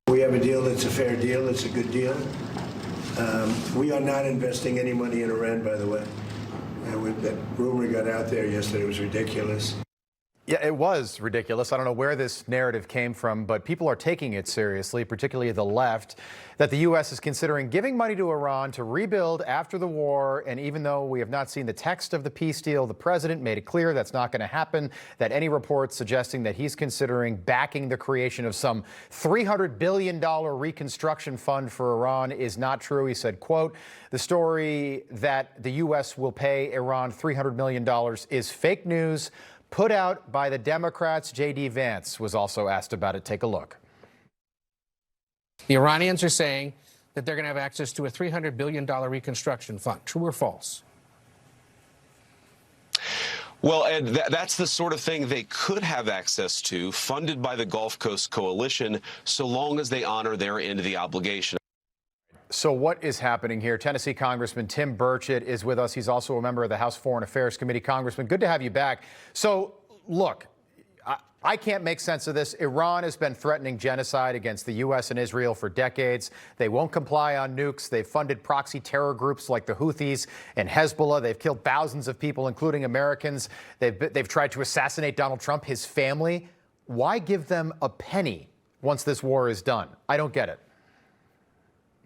We have a deal that's a fair deal. It's a good deal. We are not investing any money in Iran, by the way. That rumor got out there yesterday. It was ridiculous. Yeah, it was ridiculous. I don't know where this narrative came from, but people are taking it seriously, particularly the left, that the U.S. is considering giving money to Iran to rebuild after the war. And even though we have not seen the text of the peace deal, the president made it clear that's not going to happen, that any reports suggesting that he's considering backing the creation of some $300 billion reconstruction fund for Iran is not true. He said, quote, the story that the U.S. will pay Iran $300 million is fake news, put out by the Democrats. J.D. Vance was also asked about it. Take a look. The Iranians are saying that they're going to have access to a $300 billion reconstruction fund. True or false? Well, Ed, that's the sort of thing they could have access to, funded by the Gulf Coast Coalition, so long as they honor their end of the obligation. So what is happening here? Tennessee Congressman Tim Burchett is with us. He's also a member of the House Foreign Affairs Committee. Congressman, good to have you back. So, look, I can't make sense of this. Iran has been threatening genocide against the U.S. and Israel for decades. They won't comply on nukes. They've funded proxy terror groups like the Houthis and Hezbollah. They've killed thousands of people, including Americans. They've tried to assassinate Donald Trump, his family. Why give them a penny once this war is done? I don't get it.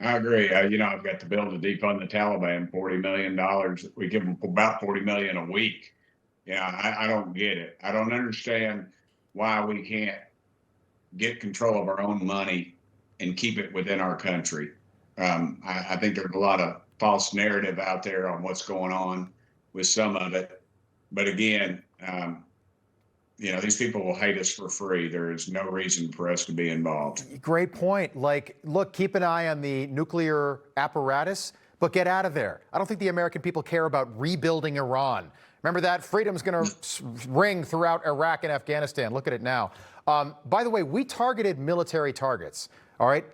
I agree. I've got the bill to defund the Taliban, $40 million. We give them about $40 million a week. Yeah, I don't get it. I don't understand why we can't get control of our own money and keep it within our country. I think there's a lot of false narrative out there on what's going on with some of it. But again, these people will hate us for free. There is no reason for us to be involved. Great point. Like, look, keep an eye on the nuclear apparatus, but get out of there. I don't think the American people care about rebuilding Iran. Remember that? Freedom's going to ring throughout Iraq and Afghanistan. Look at it now. By the way, we targeted military targets. All right.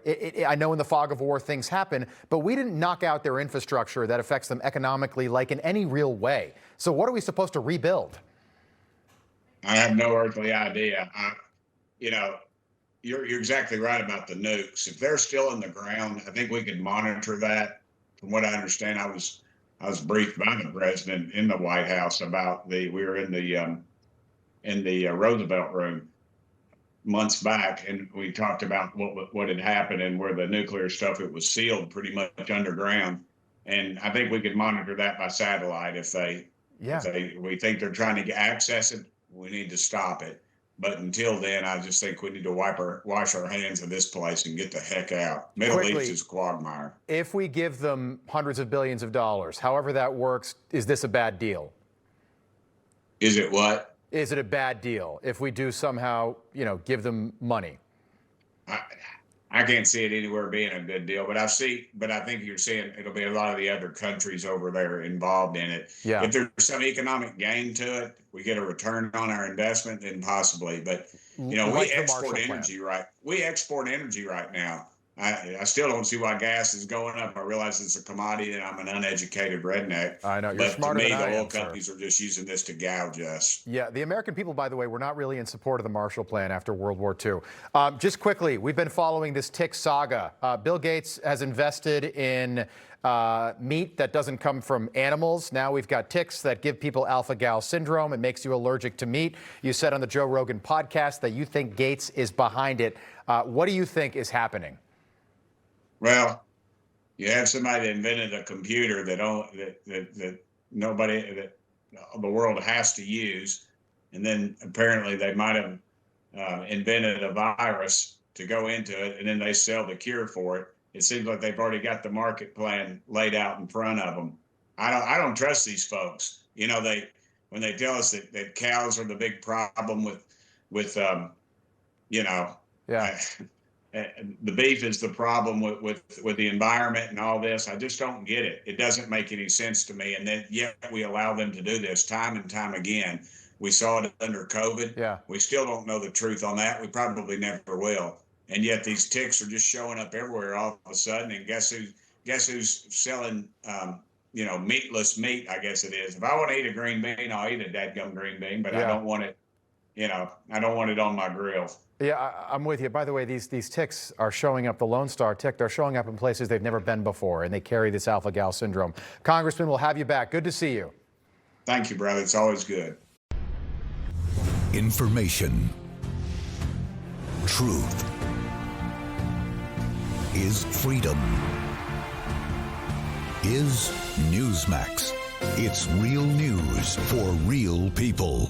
I know in the fog of war things happen, but we didn't knock out their infrastructure that affects them economically, like in any real way. So what are we supposed to rebuild? I have no earthly idea. You're exactly right about the nukes. If they're still in the ground, I think we could monitor that. From what I understand, I was briefed by the president in the White House about we were in the Roosevelt room months back, and we talked about what had happened and where the nuclear stuff, it was sealed pretty much underground. And I think we could monitor that by satellite if we think they're trying to access it. We need to stop it. But until then, I just think we need to wash our hands of this place and get the heck out. Middle East is quagmire. If we give them hundreds of billions of dollars, however that works, is this a bad deal? Is it what? Is it a bad deal if we do somehow, give them money? I can't see it anywhere being a good deal, but I think you're saying it'll be a lot of the other countries over there involved in it. Yeah. If there's some economic gain to it, we get a return on our investment, then possibly. But we export energy, right? We export energy right now. I still don't see why gas is going up. I realize it's a commodity and I'm an uneducated redneck. I know, you're smarter than I am. But to me, the oil companies are just using this to gouge us. Yeah, the American people, by the way, were not really in support of the Marshall Plan after World War II. Just quickly, we've been following this tick saga. Bill Gates has invested in meat that doesn't come from animals. Now we've got ticks that give people alpha-gal syndrome and makes you allergic to meat. You said on the Joe Rogan podcast that you think Gates is behind it. What do you think is happening? Well, you have somebody that invented a computer that nobody, that the world has to use, and then apparently they might have invented a virus to go into it, and then they sell the cure for it. It seems like they've already got the market plan laid out in front of them. I don't trust these folks. When they tell us that cows are the big problem with the beef is the problem with the environment and all this. I just don't get it. It doesn't make any sense to me. And then yet we allow them to do this time and time again. We saw it under COVID. Yeah. We still don't know the truth on that. We probably never will. And yet these ticks are just showing up everywhere all of a sudden. And guess who's selling meatless meat, I guess it is. If I want to eat a green bean, I'll eat a dadgum green bean, but I don't want it I don't want it on my grill. Yeah, I'm with you. By the way, these ticks are showing up, the Lone Star tick, they're showing up in places they've never been before, and they carry this alpha-gal syndrome. Congressman, we'll have you back. Good to see you. Thank you, brother. It's always good. Information. Truth is freedom. Is Newsmax. It's real news for real people.